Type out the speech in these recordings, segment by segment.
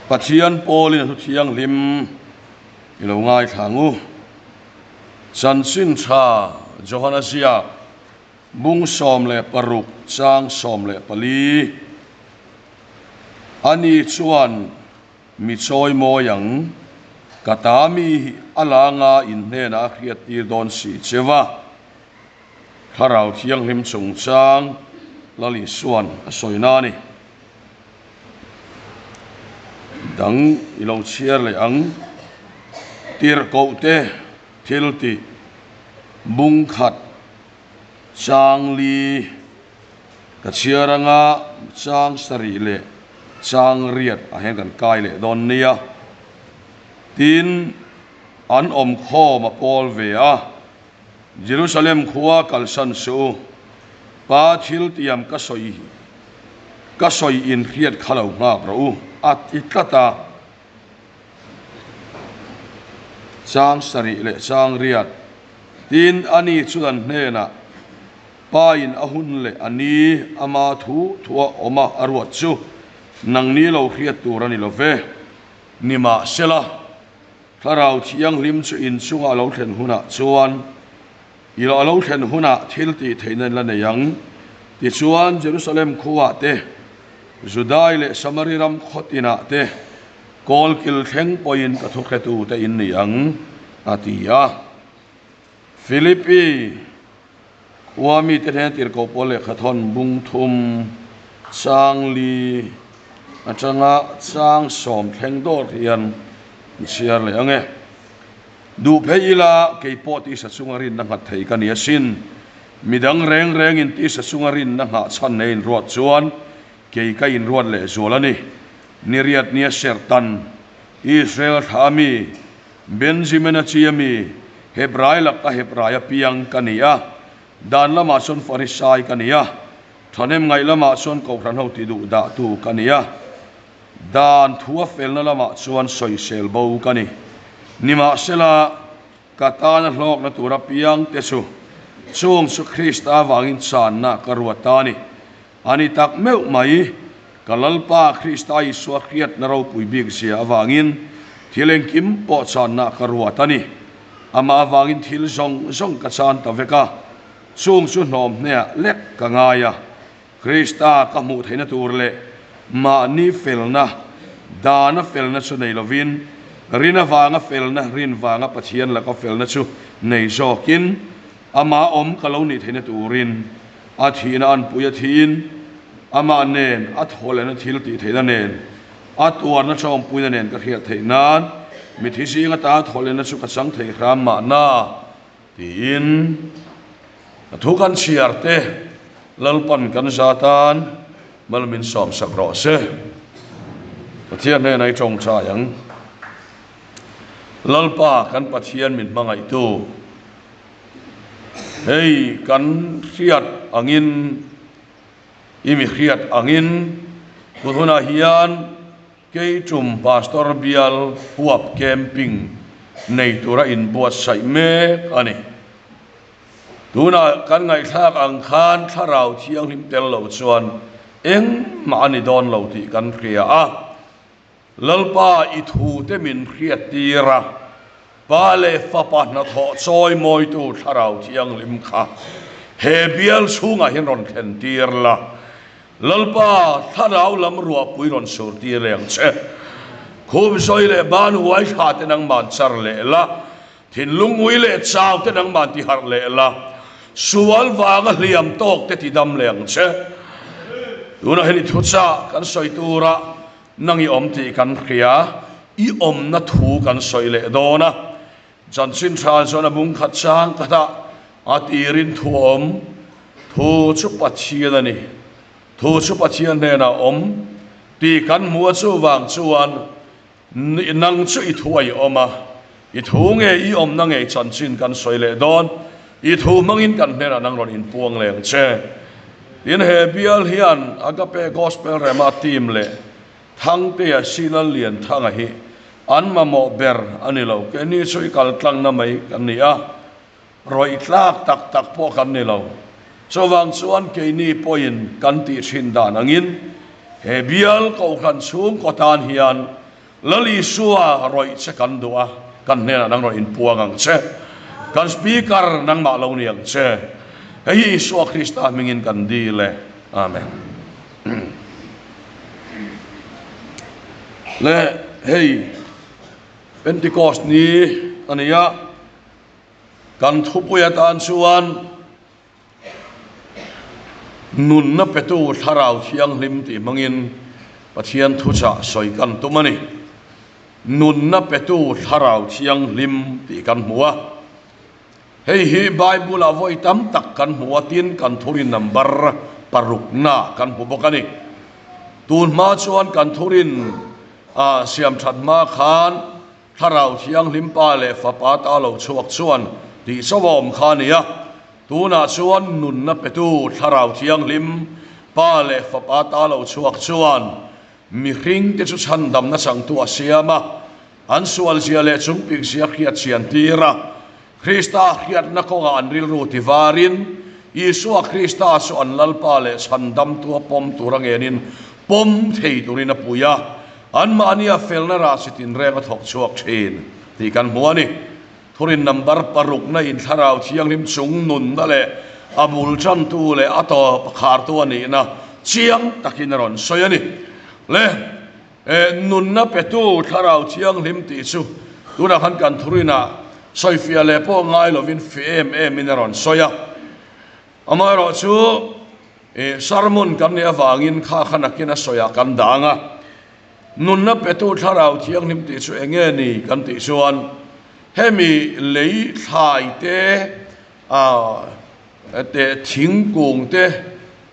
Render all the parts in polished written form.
Pathian Paulin thu thiang lim ilo ngai thangu chan sin tha Johannesia bung som le paruk chang som le pali ani chuan mi choi mo yang katami alanga in ne na khiat tir don si chewa tharau thiang lim chung chang lali suan soina ni dang ilo chiar le ang tir ko te thil ti bung khat chang li ka chiaranga chang sari le chang riat a hen kan kai le don nia tin an om kho ma pol ve a Jerusalem khuwa kalsan su pa thil tiam ka soi in riat khalo nga ro at itlata chang sari le chang riat tin ani chuan hena pain ahun le ani ama thu thua oma arwat chu nang ni lo khiat turani lo ve nima sela tharau thiang lim chu in chunga lo thlen huna chuan ilo lo thlen huna thil ti theinan la yang ti chuan Jerusalem khuwa te Judai le Samariram khotina te kol kil theng point ka thukhetu te in yang atia Philippi wami te tir ko pole khathon bung thum chang li achanga chang som theng dor hian siar le ange du pheila ke poti sa sungarin na ngat thei kan yasin midang reng in ti sa sungarin na ha chan nein ruat chuan ke ka in ruat le zolani niriat nia sertan Israel thami Benjamin achiami Hebraila ka Hebraya piang kania dan lama son farisai kania thanem ngai lama son ko ran ho ti du da tu kania dan thua fel na lama chuan soi sel bo kani nima sela katana hlok na tura piang tesu chung su Krista wangin chan na karwatani ani tak meu mai kalalpa Krista Iswa khiat na ro puibig sia awangin thileng kim po chan na karwatani ama awangin thil zong ka chan ta veka chung su nom ne lek ka ngaya Krista ka mu theina turle ma ni felna dana felna chu nei lovin rina wanga felna rin wanga pathian la ka felna chu nei zokin ama om kaloni theina turin a thina an puya thin ama nen a tholena thil ti theina nen a tuar na chom puya nen ka khiat theinan mi thisi nga ta tholena chu ka chang thei ram ma na tin thukan chiarte lalpan kan zatan malmin som sakro se pathian ne nai chong cha yang lalpa kan pathian min mangai tu hei kan khiat angin imi khiat angin puthuna hian ke chum pastor bial huap camping nei tura in buat sai me ani tuna kan ngai thak ang khan tharau thiang lim tel lo chuan eng ma ani don lo ti kan khria a lalpa I thu te min khiat tira pale fa pa na tho choi moi tu tharau thiang lim kha he bial chunga hin ron khen tir la lalpa tharau lam ruwa pui ron sur tir leng che khum soi le ban huai kha te nang man char le la thin lungui le chaw te nang man ti har le la sual wanga hliam tok te ti dam leng che tuna heni thucha kan soi tura nangi om ti kan khria I om na thu kan soi le dona chan sin tha zona bung khat chang kata atirin thu om thu chu pathian ani thu chu pathian ne na om ti kan mua chu wang chuan nang chu I thu ai oma I thu nge I om na nge chan sin kan soi le don I thu mangin kan ne na nang ron in puang leng che in he bial hian agape gospel rema team le thang te a sinal lian thang a hi an ma mo ber ani lo ke ni sui kal tlang na mai kan ni a roi tlak tak po kan ni lo so wang chuan ke ni poin kan ti thin dan angin he bial ko khan chung ko tan hian lali suwa roi che kan dua kan ne nang roi in puang ang che kan speaker nang ma lo niang che hei Yesu Krista mingin kan dile amen le hei Pentecost ni ania kan thupuya tan suan nun na petu tharau thiang lim ti mangin pathian thu cha soi kan tumani nun na petu tharau thiang lim ti kan hmuwa hei hi Bible avoi tam tak kan hmuwa tin kan thurin number parukna kan hmu bawkani tun ma chuan kan thurin siam that ma khan tharau thiang lim pa le fa pa ta lo chuak chuan ti sawom khania tuna chuan nun na petu tharau thiang lim pa le fa pa ta lo chuak chuan mi hring te chu chan dam na chang tu asiama an sual zia le chung pik zia khiat chian tira Krista khiat na ko an ril ru ti varin Yesu Krista so an lal pa le chan dam tu pom turang enin pom thei turin apuya an mania felna ra sitin renga thok chuak thin ti kan muani thurin number paruk na in tharau thiang lim chung nun da le abul chan tu le ato khar tu ani na chiang takin ron soyani le nun na petu tharau thiang lim ti chu tuna khan kan thurina soifia le po ngai lovin fm in ron soya amaro chu sermon kan ne awangin kha khanakina soya kan danga nun na petu tharau thiang lim ti chu enge ni kan ti chuan hemi lei thai te te thing kung te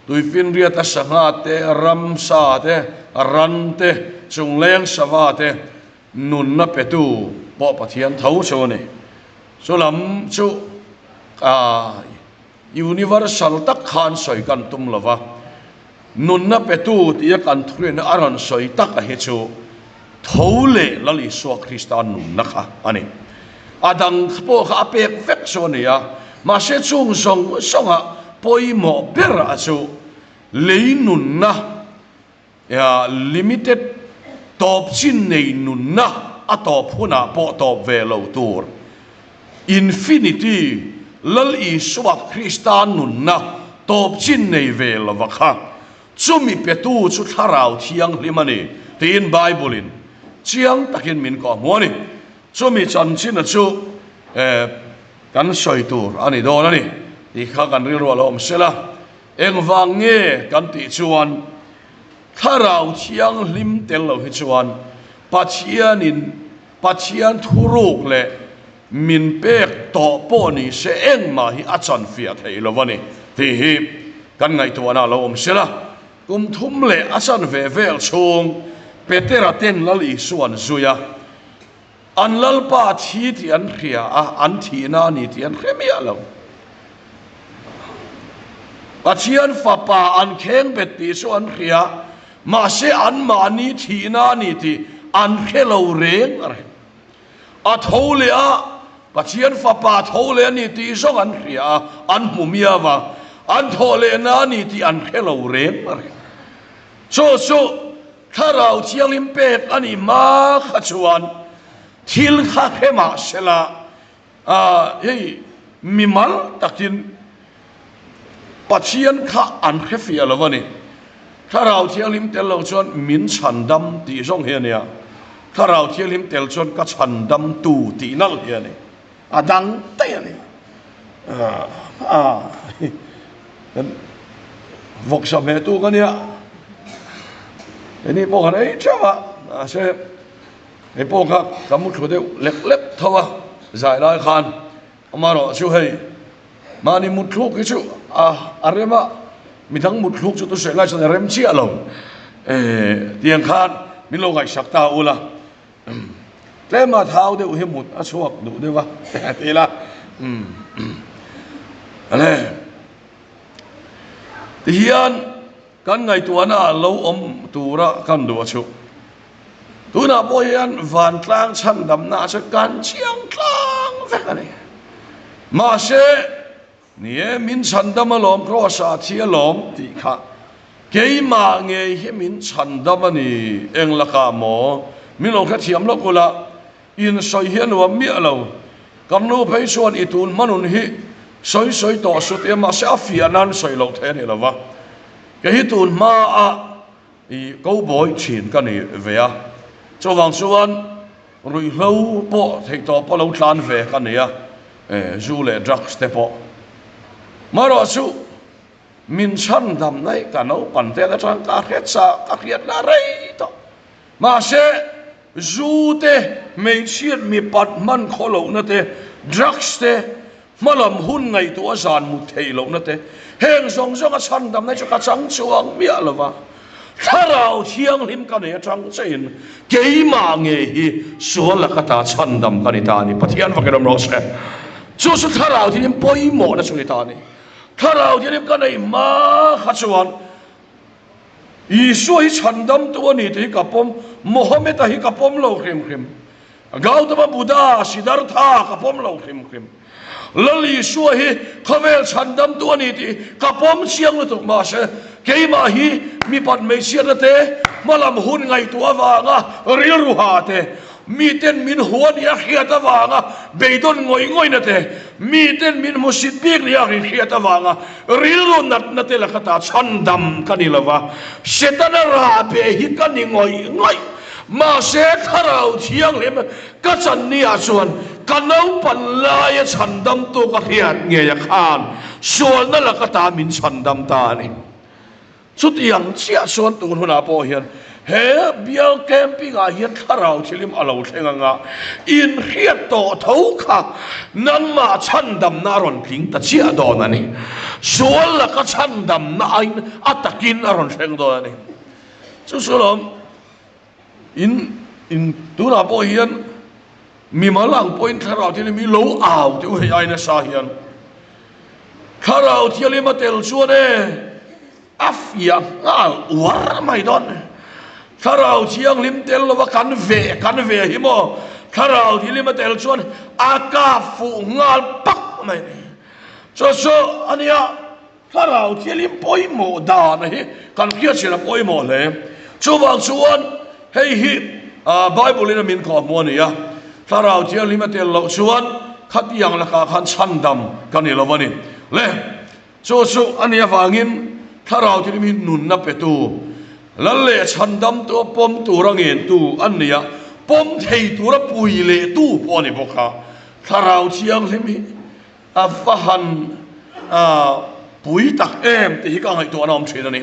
tuifin ria ta sanga te ramsa te ran te chungleng sawa te nun na petu po pathian thau chone solam chu universal tak khan soi kan tum lova nun na petu ti kan thrin aron soi tak a he chu thole lali so Kristan nun na kha ani adang po kha apek vek sonia ma se chung song songa poimo ber achu leinun na ya limited top chin nei nun na atop huna po top velo tur infinity lal I suak Kristan nun na top chin nei vel vakha chumi petu chu tharau thiang limani tin Bible in chiang takin min ko moni chumi chan chin chu kan soi tur ani do ani ti kha kan ri ro lom sela eng wang nge kan ti chuan tharau thiang lim tel lo hi chuan pathian thuruk le min pek to po ni se eng ma hi achan fia thei lo wani ti hi kan ngai tu ana lo om sela kum thum le achan ve vel chung petera ten lali suan zuya an lal pa thi ti an khia an thi na ni ti an khemia lo pathian fa pa an kheng bet ti so an khia ma se an ma ni thi na ni ti an khelo reng are a thole a pathian fa pa thole ni ti so an khia an mumia wa an thole na ni ti an khelo reng are so tharau thiang lim pek ani ma khachuan thil kha khema sela ei mimal takin pathian kha an khefia lovani tharau thiang lim tel lo chon min chandam ti jong he nia tharau thiang lim tel chon ka chandam tu ti nal he ni adang te ni vok sa me tu ka nia ini po kan ei chawa se ei po ka kamu thode lek thawa zai lai khan amaro chu hei mani mutluk chu arema midang mutluk chu to se lai sa rem chi alo tiang khan min lo gai sakta ula tema thau de u he mut a chuak du de wa te la ale tian kan ngai tuana lo om tura kan du chu tuna boyan van tlang chan dam na cha kan chiang tlang vek ani ma se nie min chan dam alom crossa thi alom ti kha ke ma nge he min chan dam ani eng la ka mo mi lo kha thiam lo kula in soi hian wa mi lo kan no phei suan itun manun hi soi to su te ma sa fianan soi lo the ni lawa ke hi tun ma a i ko boy chin kan ni ve a chawang suan rui hlo po thei to po lo tlan ve kan ni a zu le drugs te po maro su min chan dam nai ka no pan te la tang ka khet sa ka khiat na rei to ma se zu te mei chiat mi pat man kholo na te drugs te malam hun ngai tu azan mu thei lo na te heng song a chan dam nai chu ka chang chuang mi alwa tharau thiang lim ka ne chang chen ke ma nge hi sual la ka ta chan dam ka ni ta ni pathian va ke ram ro se chu su tharau thi lim poi mo na chu ni ta ni tharau thi lim ka nei ma kha chuan i su hi chan dam tu ni te ka pom mohammed hi ka pom lo khim gautama buddha siddhartha ka pom lo khim lali su hi khavel chan dam tu ni ti ka pom chiang lu tu ma se ke ma hi mi pat me sia te malam hun ngai tu awanga ril ru ha te mi ten min huan ya khiat awanga beidon ngoi na te mi ten min musit bik ya khiat awanga ril ru nat na te la khata chan dam kanilawa setana ra pe hi kan ngoi ma se tharau thiang lem ka chan ni a chuan kanau pan lai chan dam tu ka hiat nge ya khan sual na la ka ta min chan dam ta ni chút yang chia suan tu huna po hian he bial camping a hian tharau thilim alo thlenga nga in hiat to tho kha nang ma chan dam na ron tling ta chia don ani sual la ka chan dam na ain atakin aron thleng don ani chu sulom in tu na po hian mi malang point tharau thilim mi lo aw tu he ai na sa hian tharau thilim atel chuan e afia war mai don tharau chiang lim tel lo kan ve hi mo tharau thi lim tel chuan aka fu ngal pak mai so ania tharau thi lim poi mo da na hi kan kia chila poi mo le chuwang chuan hei hi bible in min ko mo ni ya tharau thi lim tel lo chuan khat yang la ka khan chan dam kan ni lo wani le so ania wangin tharau thi mi nun na petu lalle chan dam to pom tu rangin tu ania pom thei tu ra pui le tu po ni boka tharau chiang limi a fahan pui tak em te hi ka ngai to anom thina ni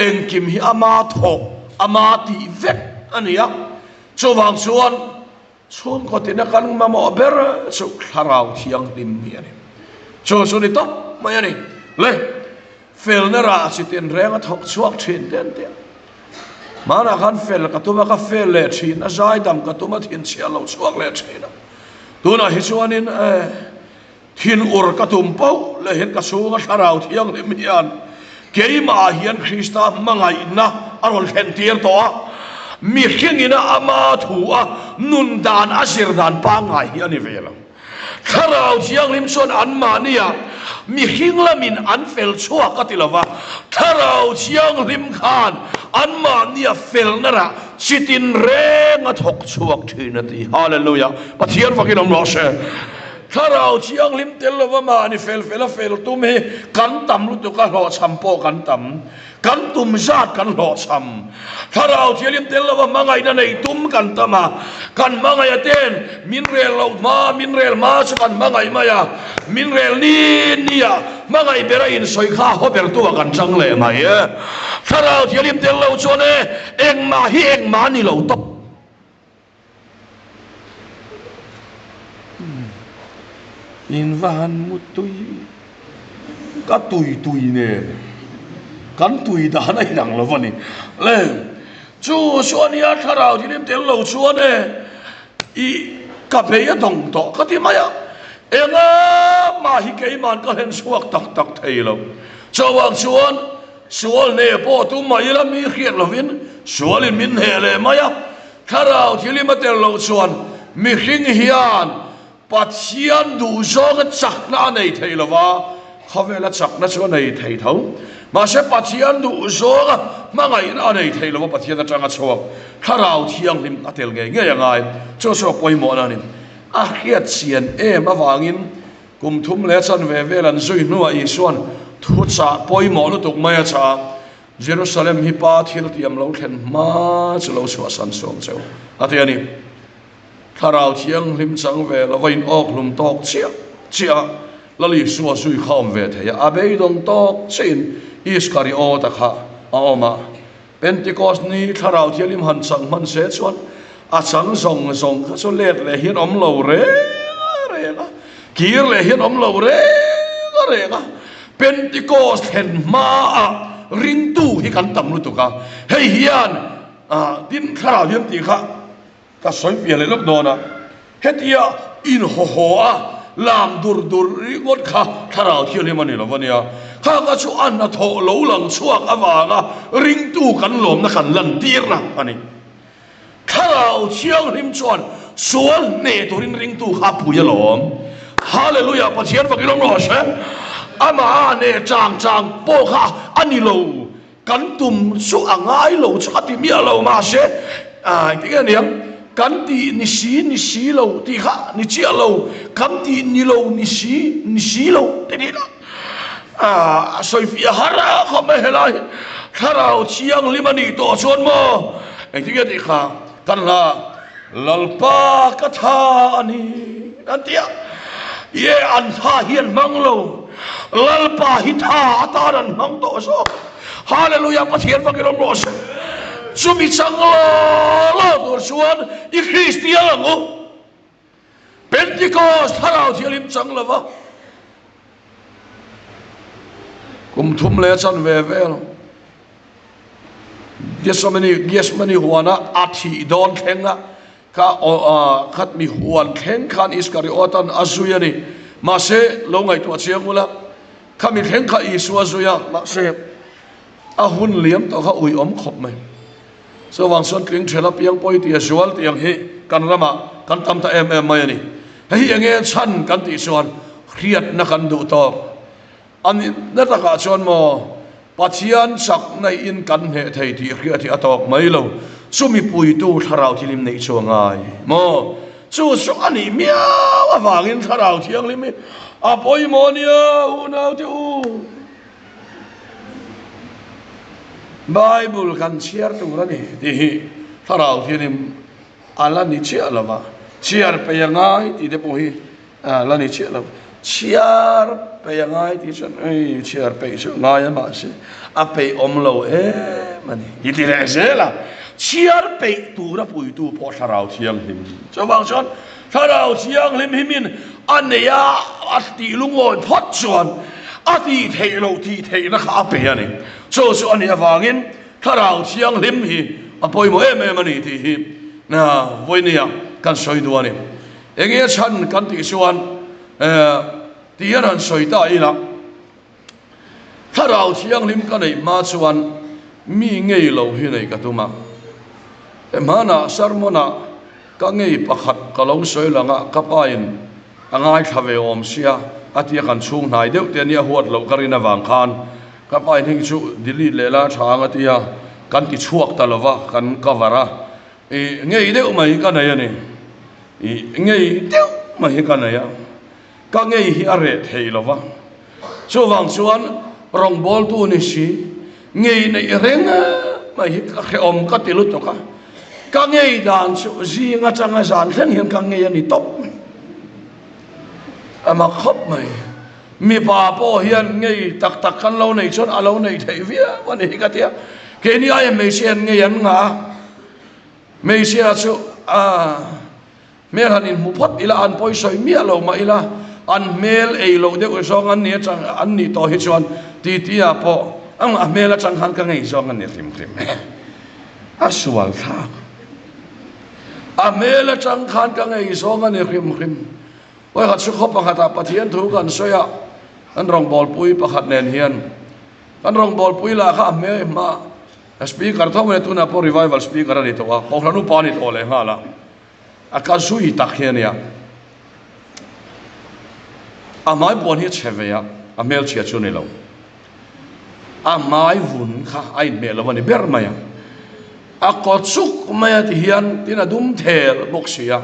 eng kim hi ama tho ama ti vet ania chowang chuan ko tina kan ma mo ber so tharau chiang lim mi ani so ni to mai ani le fel na ra sitin renga thok chuak thin ten te mana khan fel ka tuma ka fel le thin a zai dam ka tuma thin chia lo chuak le thin tuna hi chuanin thin ur ka tum pau le hen ka sunga tharau thiang le mian keima hian krista mangai na aron hen tier to mi khingina ama thua nun dan asir dan pa ngai hi ani vela tharau chiang lim son an mania mi hinglamin an fel chua katilawa tharau chiang lim khan an mania fel nara chitin renga thok chuak thinati hallelujah pathian fakin om rose tharau chiang lim telwa ma ni fel tum he kan tam lu tu ka ho champo kan tam kan tum zat kan lo cham tharau chiang lim telwa mangai na nei tum kan tama kan mangai aten minrel ma kan mangai maya minrel ni nia mangai berain soi kha ho ber tu kan chang le mai tharau chiang lim telwa chone eng ma ni lo top in van mutui ka tui ne kan tui da na inang lo vani le chu sonia tharau thilim tel lo chuane i ka pe ya dong to ka ti maya enga ma hi ke man ka hen suak tak thei lo chawang chuan sual ne po tu mai la mi khiat lovin sualin min he le maya tharau thilim tel lo chuan mi hring hian pathian du zong chak na nei thei lova khavela chak na chu nei thei tho mà sẽ bắt chiên đủ số à mà ngày nào này thấy là bắt chiên ta chẳng có thà rào thiêng lim à tel nghe nghe ngay cho số quay mỏ này à khiết chiên em mà vangin cùng thum lẽ chân về lần duy nuôi ý xuân thu trả quay mỏ nó tục mày trả Jerusalem hi pa thil tiam lo thlen ma chu lo chua san som cheu atiani tharau thiang lim chang ve la vain ok lum tok chia la li suwa sui khom ve the ya abei dong tok chin iskario ta kha aoma Pentecost ni tharau thialim han chang man se chuan a chang zong kha chu let le hian om lo re la kir le hian om lo re la Pentecost hen ma ring tu hi kan tam lu tu ka hei hian tin khara hiam ti kha ka soi pia le lok dona hetia in ho a lam dur ri ngot kha khara thian hi mani lo vania kha ka chu an na tho lo lang chuak awanga ring tu kan lom na kan lan tir na ani khara thiang rim chuan sual ne turin ring tu kha puya lom hallelujah pathian vakilong ro se ama ne chang po kha ani lo kan tum su angai lo chati mi lo ma se cái niệm kan ti ni si lo ti kha ni chi lo kan ti ni lo ni si lo te ni la soi fi hara kho me helai kharao chiang limani to chon mo cái kha kan la lalpa ka tha ani antia ye an tha hian mang lo lalpa hitha ataran mang to so hallelujah pathian vakilom ros sumi changlo dor suan I Christian ngo Pentecost harau thialim changlova kum thum le chan ve yes mani huana athi don thenga ka khat mi huan theng khan iskariotan azuyani ma se lo ngai tu chiangula kami theng kha isua zuya ma se a hun liam to kha ui om khop mai so wang son kling thela piang poi ti sual tiang hi kan rama kan tam ta em mai ni hei enge chan kan ti suan riat na kan du to ani na ta ka chon mo pathian sak nei in kan he thei ti riat ti atok mai lo sumi pui tu tharau thilim nei chuangai mo chu so ani mia awangin tharau thiang limi a poi mo nia u nau ti u Bible kan share tu rani di tharau thilim ala ni chi alama share pe yangai ti de po hi ala ni chi alama share pe yangai ti chan ei share pe so ngai ma se a pe om lo mani i ti re se la share pe tu ra pui tu po tharau thiang him cho bang chon tharau thiang lim himin aneya ati lungoi phot chuan ati theilo ti theina kha pe ani so ani awangin tharau thiang lim hi apoi mo em ani ti hi na voinia kan soi du ani enge chan kan ti suan ti an soi ta ila tharau thiang lim kan ei ma chuan mi ngei lo hi nei ka tuma mana sarmona ka ngei pakhat ka lo soi langa ka pain angai thave om sia atia kan chung nai deuh te nia huat lo karina wang khan ka pain hing chu delete lela thang atia kan ti chuak ta lova kan kavara ngei deuh mai ka nei ani ngei deuh mai ka nei ya ka ngei hi are thei lova chu wang chuan rong bol tu ni si ngei nei renga mai hi ka om ka ti lu to ka ngei dan chu zi nga changa zan thlen hian ka ngei ani top ama khop mai mi pa po hian ngei tak kan lo nei chon alo nei thei via wan hi ka tia ke ni ai me sian ngei an nga me sia chu mel hanin mu phot ila an poi soi mi alo ma ila an mel ei lo de ko song an ni chang an ni to hi chuan ti a po ang a mel a chang han ka ngei song an ni tim a sual tha a mel a chang khan ka ngei song an ni khim oi hat su khop pakhat pathian thu kan soya an rong bol pui pakhat nen hian an rong bol pui la kha me ma speaker thom ne tuna po revival speaker ani to wa ko hlanu pa ni to le hala aka sui tak hian ya a mai bon hi cheve ya a mel chia chu ni lo mai vun kha ai me lo ni ber maya a ko chuk maya ti hian tin adum thel boxia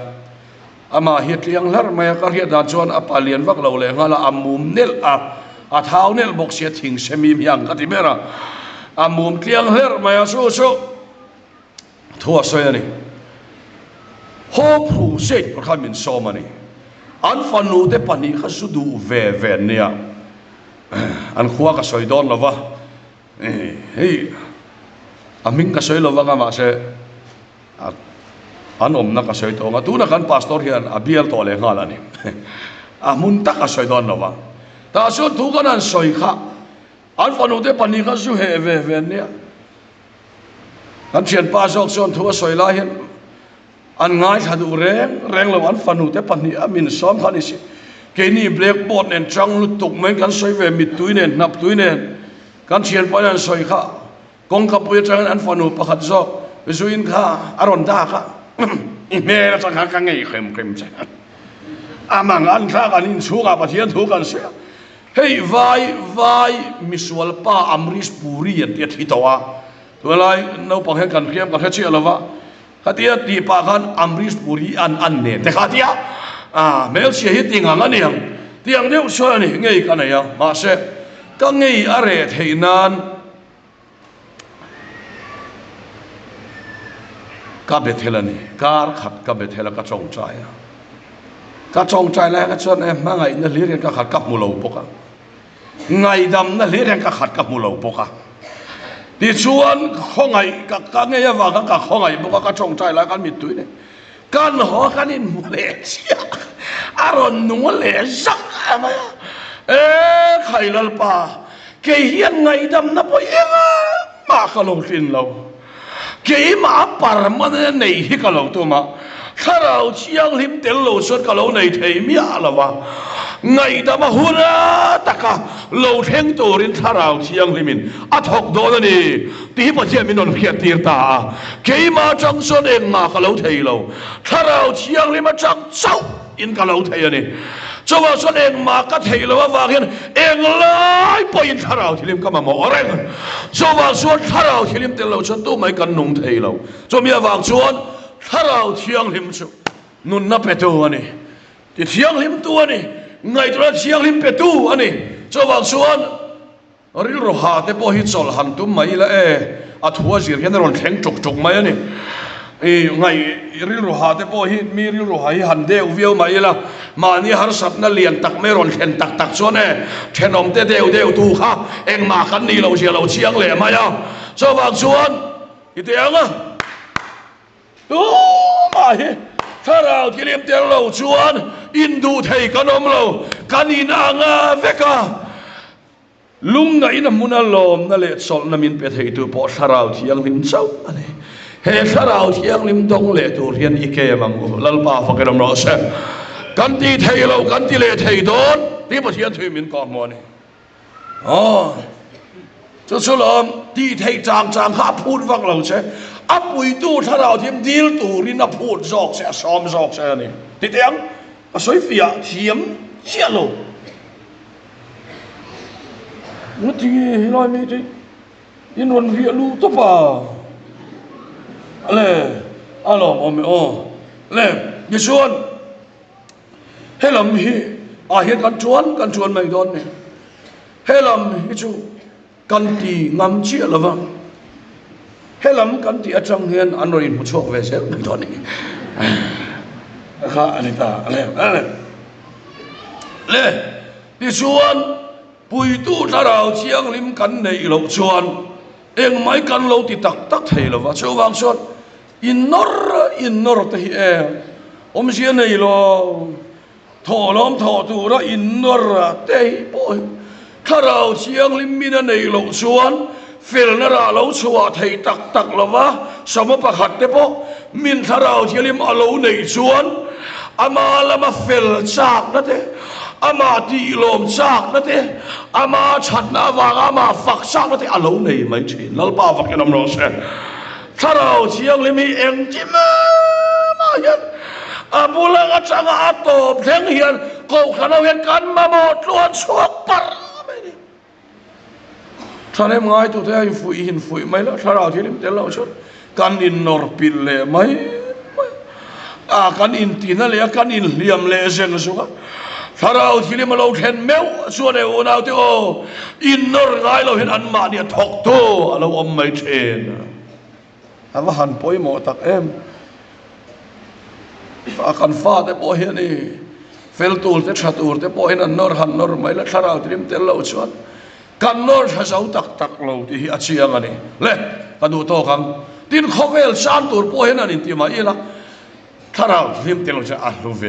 ama hiat liang lar maya kar hiat da chuan a palian vak lo le ngala amum nel a thau nel boxia thing semi yang ka ti bera amum tliang lar maya so thua soya ni ho phu se ko khamin so mani an fanu te pani kha su du ve nia an khuwa ka soi don lova hei aming ka soi lova nga ma se an om na ka soi to nga tu na kan pastor hian abial to le ngala ni amun ta ka soi don lova ta so tu kan an soi kha an fanu te pani kha su he ve nia kan chen pa sok son thu soi la hian an ngai thadu reng lo an fanu te pani amin som khani si ke ni blackboard nen chang lu tuk men kan soi ve mit tuinen nap tuinen kan chen pa an soi kha kong ka pu chang an fanu pakhat zo besuin kha aron da kha me la chang ka ngai khem cha amang an kha kan in chu ga pathian thu kan se hei vai misual pa amris puri an ti thitawa tulai no pang hen kan khiam ka chi alawa katia ti pa kan amris puri an ne te katia mel sia hi ting ang aniang tiang deu so ni ngei kan ya ma se ka ngei are theinan ka bethelani kar khat ka bethela ka chong chai la ka chon em ma ngai na liren ka khat kap mulo poka ngai dam na liren ka khat kap mulo poka đi chuan khongai ka nge ya wa ka khongai bo ka chong chai la kan mit tu ne kan ho kan in le chia aron nu le zak ama khai lal pa ke hian ngai dam na po yenga ma ka lo tin lo ke ma par ma nei hi ka lo tu ma kharau chiang lim tel lo sot ka lo nei thei mi ala wa ngai da ma huna taka lo theng torin tharau chiang limin athok do na ni ti pa che min on khiat tir ta ke ma chang son eng ma ka lo thei lo tharau chiang lim chang chau in ka lo thei ani chawa son eng ma ka thei lo wa hian eng lai po in tharau thilim ka ma mo oreng chawa son tharau thilim tel lo chon tu mai kan nung thei lo chom ya wang chuan tharau chiang lim chu nun na pe tu ani ti chiang lim tu ani ngai tu chiang lim pe tu ani chawa chuan ril ro ha te po hi chol han tum mai la a thua zir hian ron thleng chuk mai ani ngai ril ro ha te po hi mi ril ro ha hi han deu viau mai la ma ni har sat na lian tak me ron thlen tak chuan thenom te deu tu kha eng ma kan ni lo sia lo chiang le mai a chawa chuan i te anga tu mai tharau thilim tel lo chuan in du thei kanom lo kanin anga veka lung na ina muna lom na le sol na min pe thei tu po tharau thiang lim chau ani he tharau thiang lim dong le tu rian ike mang lalpa fakeram ro se kan ti thei lo kan ti le thei don ti pa thian thui min ka mo ni chu chu lom ti thei chang ha phut vak lo che apui tu tharau thim dil tu rin a phut jok se som jok se ni ti tiang a soi fia thiam chia lo nó thì nói mi thì in ron vi lu to pa ale alo om le ye suan helam hi a he kan chuan mai don ne helam hi chu kan ti ngam chi lova helam kan ti atang hian anorin mu chok ve sel mai don ni kha anita le ye suan pui tu tharau chiang lim kan nei lo chuan eng mai kan lo ti tak thei lo wa chawang shot in nor te hi om sia nei lo tho lom tho tu ra in nor te hi poi tharau chiang lim min nei lo chuan fel na ra lo chua thei tak lo wa sama pakhat te po min tharau chiang lim a lo nei chuan ama lama fel chak na te ama ti lom chak na te ama chat na wang ama fak chak na te alo nei mai chin lal pa vak nam ro se tharau chiang limi eng chim ma yan abulang at sanga atop theng hian ko khanaw hian kan ma mo tluan suak par ท่านเอ็มง่ายตัวเธอหินฝุ่ยไม่ละถ้าเราที่ริมเตลเราชดกันอินนอร์ปิลเล่ไหมกันอินตีนั่นเลยกันอินเลียมเล่เซงสุกถ้าเราที่ริมเราเห็นแมวส่วนเอวเราที่โออินนอร์ง่ายเราเห็นอันมาเนี่ยทกโตเราอมไม่เชนแต่ว่าหันป่วยหมอตักเอ็มกันฟ้าแต่ป่วยนี่เฟลตูลแต่ชัตูลแต่ป่วยนั่นนอร์หันนอร์ไม่ละถ้าเราที่ริมเตลเราชดกันนอร์จะเอาตักเราที่อาเชียงอันนี้เล่ก็ดูโตกันดินเขาเวลชานตัวป่วยนั่นอินที่มาอีละถ้าเราที่ริมเตลเราจะอัลลูเว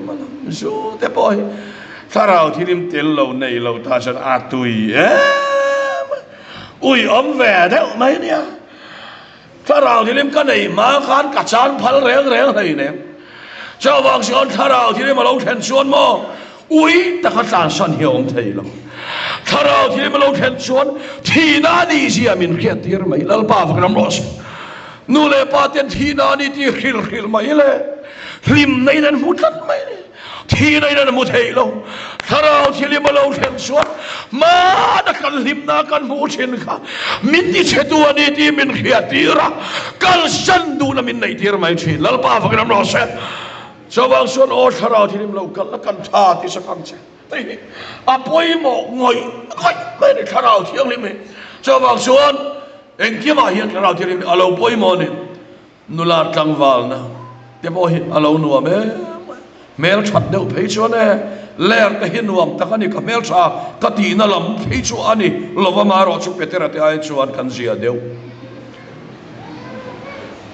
มันสู้แต่ป่วยถ้าเราที่ริมเตลเราในเราท่าฉันอาตุยอุ้ยอมแหวนเท่าไหมเนี่ยถ้าเราที่ริมกันไหนมาคันกัดชานพัลแรงอะไรเนี่ยเจ้าบางส่วนถ้าเราที่ริมมาเราแทนส่วนมออุ้ยแต่ขัดชานฉันเหี่ยวอมไทยเราถ้าเราที่ริมมาเราแทนส่วนที่นั่นนี่เสียมินเกียรติร์ไม่ลัลป้าฟักน้ำร้อนนู่นเลยป้าเตียนที่นั่นนี่ที่ขิลไม่เลยริมในนั้นมุทัดไม่เลยที่ในนั้นมุทัยเราถ้าเราที่ริมมาเราแทนส่วนมาดักกันริมนากันมุชินค่ะมินที่เชตัวนี่ที่มินเกียรติระกันฉันดูนะมินในที่ไม่ใช่ลัลป้าฟักน้ำร้อนเจ้าบางส่วนโอ้ถ้าเราที่ริมเรากันละกันชาติสักครั้งเช่อาป่วยหมอกง่อยไม่ได้ถ้าเราที่ริมเจ้าบางส่วนเอ็งที่มาเห็นถ้าเราที่ริมเราป่วยหมอนี่นุลาดกลางวันนะเดี๋ยวพอเห็นเราหนัวเมลชัดเดียวเพชรเนี่ยเล่ร์แต่เห็นหนัวแต่กันนี่กับเมลชาก็ตีนั่นลำเพชรอันนี้เราว่ามารอชุบเปเตอร์ที่ไอ้ชวนกันเสียเดียว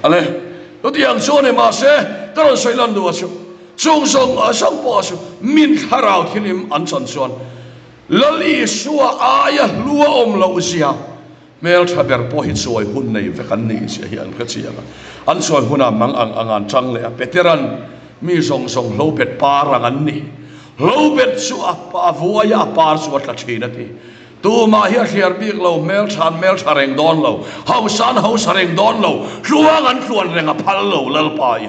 อะไรตัวที่ยังชวนเนี่ยมาเสียก็เราใช้ลันดูว่าชุบจงส่งอาสังปอสุมินถ้าเราที่ริมอันสันส่วนลลีสัวอายะลัวอมเราเสียเมลชาเบอร์พอหิตสวยหุ่นในเวกันนี้เสียอันก็เสียอันสวยหุ่นมังอันจังเลยเปเตรันมีส่งโลเป็ดปารังอันนี้โลเป็ดสัวปาวัวยาปาสัวตะชีนาทีตัวมาเฮียเชียร์บิ๊กเราเมลชาเร่งดอนเราเฮาซันเร่งดอนเราชัวงันชวนเร่งพัลเราลัลปาย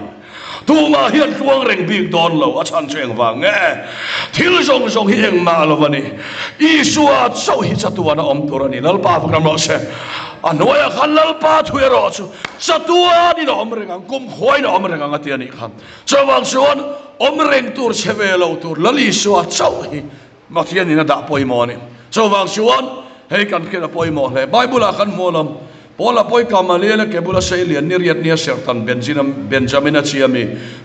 ตัวมาเฮียนช่วงเร่งบิ๊กดอนเราอาจารย์เชียงว่าไงที่เราส่งเฮียงมาแล้ววันนี้อีสัวเจ้าฮิจัตัวน่ะอมตัวนี้ลัลปาฟังน้ำร้อนเสียอันนู้นขันลัลปาถุยรอดจัตัวนี่น่ะอมเร่งกุมหอยน่ะอมเร่งกันที่นี่ครับเจ้าบางส่วนอมเร่งตัวเชเวลตัวลัลีสัวเจ้าฮิมาที่นี่น่ะด่าปอยมอนี่เจ้าบางส่วนให้กันแค่ปอยมอเลยไบเบิลขันมอลมพอละปอยกามาเลียนเก็บุลาเซเลียนนิริยตเนียเซอร์ตันเบนจามินาเชีย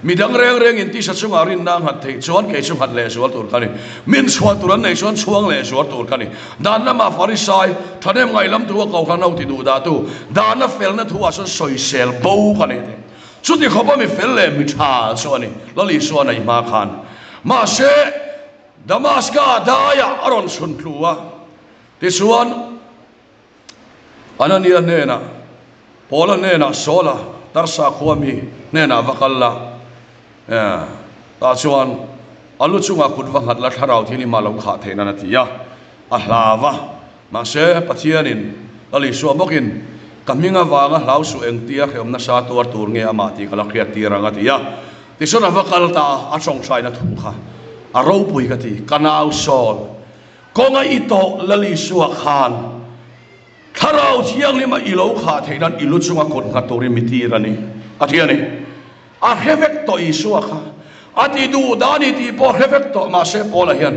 มีดังเร่งอินที่สัตว์สุงารินนางหัดเทชวนเกชุงหัดเลสวัตตุลกันีมินสวัตตุรันในชวนช่วงเลสวัตตุลกันีดานน้ำมาฟาริสัยท่านเอ็มไงลำตัวเขาขันเอาที่ดูดาตูดานน้ำเฟลนั่นทัวร์ส่วนสอยเซลบูกันนี่สุดที่เขาบอกมีเฟลเลยมีชาส่วนนี้แล้วลีส่วนไหนมาขันมาเชดามัสกาดายะอรอนสุนทัวที่ส่วนอันนั้นเนี่ยนะพอละเนี่ยนะโซละตารสาขวามีเนี่ยนะวักละตาชวนอัลลุจุงอาคุดวังหัดละทาราที่นี่มาลงขาเทนันทียะอัลลาวะมาเสปะเทียนินอัลลิชัวบอกินกำมิงาวางะลาวสุเองตียะเขมนัสาตัวตูร์เงียอามาติกลักเรียตีรังทียะที่ส่วนวักละตาอัชงชัยนัทุขะอารมณ์ปุยกติกันเอาโซลกงอิโตละลิชัวขานถ้าเราเที่ยงนี้มาอีโลขาเทนั้นอีลุจุงาคนขัดตัวริมิตีรันนี่อาทิตย์นี้อาเฮเวกตัวอีสัวค่ะอาทิตย์ดูดานี่ที่พอเฮเวกตัวมาเสพพอละเฮียน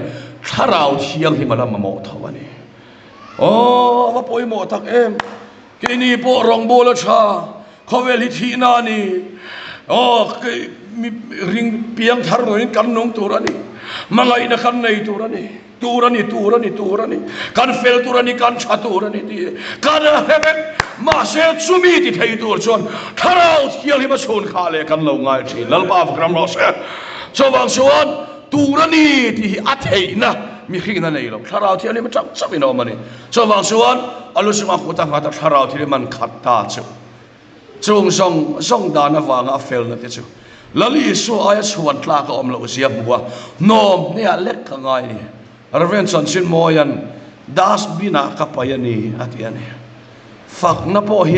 ถ้าเราเที่ยงที่มาละมาโมทวันนี้โอ้ว่าปอยโมทักเอ็มกินี่พอรองโบลชาเขาเวลิทีนานี่โอ้มีริงเปียงทารนิกันนงตัวรันนี่มังไงนักขันในตัวรันนี่ตัวนี่กันเฟลตัวนี่กันชาตัวนี่ที่กันเฮเบกมาเซซูมีที่ไทยตัวชนถ้าเราเที่ยวที่มาชนขาเลยกันเราง่ายที่ลัลปาฟกรัมรอเซชาวบางส่วนตัวนี่ที่อัฐินะมีขี้นั่นเองหรอกถ้าเราเที่ยวที่มันจับไม่นอมันนี่ชาวบางส่วนอัลลอฮฺสุบฮานะฮูวะตะอาลาถ้าเราเที่ยวมันขัดตาจูจงส่งดานวางอัฟเฟลนั่นที่จูแล้วลีสัวอายะชวนตลาก็อมเราเสียบัวนอมเนี่ยเล็กง่ายนี่รเวนสันสินโมยันดัสบินาคัปยานีอาทิตย์นี้ฝักนับพอเฮ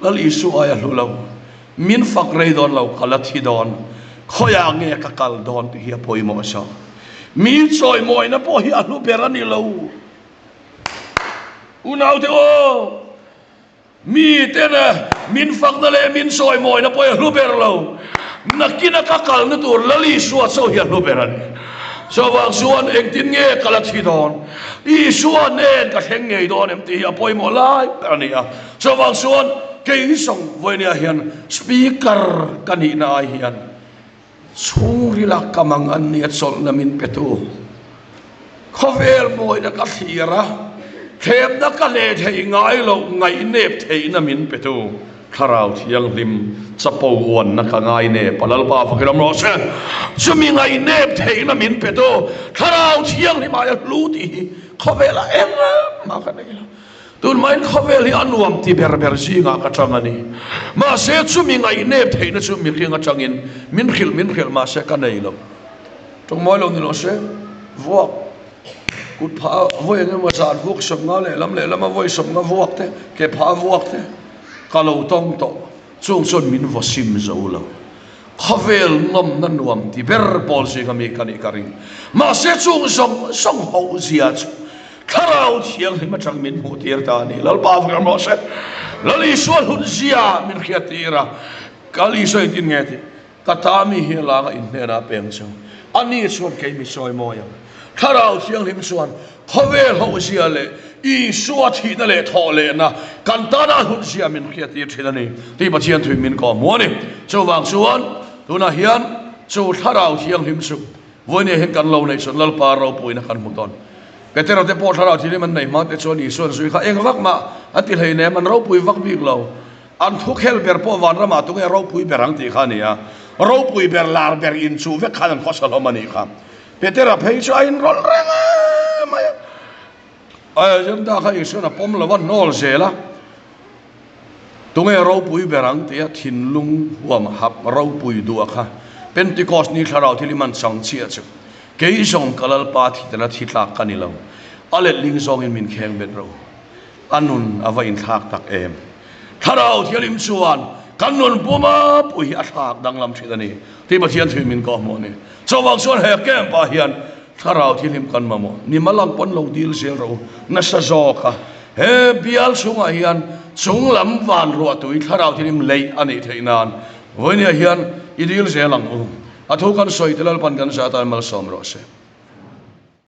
แล้วลิสุอายะลุลาวมินฝักเรย์ดอนเราขลัดฮิดอนขอยางเงยกักลดอนที่เฮียพอยมอชามีซอยมอยนับพอเฮลุเปรันิลาว unau te o mi te na min fak na le min soi moi na poi luber lo nakina kakal na tur lali suat so hian luberan so wang suan eng tin nge kalathi don I suan en ka heng nge don em ti apoi mo lai ania so wang suan ke song voi nia hian speaker kani na hian suri la kamang an ni sol na min petu khovel moi na ka thira thêm đã cái lệ thì ngài lâu ngày nếp thì na min petu kharau thiang lim chapo won na ka ngai ne palal pa fa kiram ro se chumi ngai nep the na min peto kharau thiang lim ai lu ti khovela em ma ka nei tun main khoveli anuam ti ber ber si nga ka changani ma se chumi ngai nep the na chumi khinga changin min khil ma se ka nei lo tong moi lo ni lo se vok cút phá voi người mà sản vuốt sầm ngã lệ lắm mà voi sầm ngã vuốt thế cái phá vuốt thế cả lâu tông tổ chung xuân min vô sim dấu lâu khavel nom nan nuam ti ber bol si kami kani karing mà sẽ chung song hậu zia chu kharau thiang hi ma chang min hu tir ta ni lal pa fa mo se lali sual hun zia min khiatira kali soi tin nge ti katami hi la nga in na peng so ani suan ke mi soi moya kharau thiang lim suan khavel ho zia le I suat hi na le tho le na kantana hun zia min khiatir thina ni ti pa chian thui min ko mo ni chu wang suan tuna hian chu kharau thiang lim su voi ne hen kan lo nei son lal pa ro pui na kan mu ton Peter te po kharau thi man nei ma te chon I suan sui kha eng vak ma atil hei ne man ro pui vak bik lo an thuk hel ber po wan ra ma tu nge ro pui berang ti kha ni ya ro pui ber lar ber in chu ve khan ko sal mani kha Peter a phei cha in rol reng ma ai jam da kha isu na pom lo wan nol zela tu nge ro pui berang ti a thin lung huam hap ro pui du kha Pentecost ni kharau thi liman chang chia chu ke song kalal pa thi tana thi tlak kani lo ale ling song in min kheng bet ro anun ava in thak tak em kharau thialim chuan kanun puma pui a thak danglam thidani ti ba thian thui min ko mo ni chawang chuan he kem pa hian kharau thilim kan ma mo ni malang pon lo dil sel ro na sa zo kha he bial sunga hian chung lam van ro tui kharau thilim lei ani theinan voinia hian idil selang athu kan soi telal pan kan sa ta mal som ro se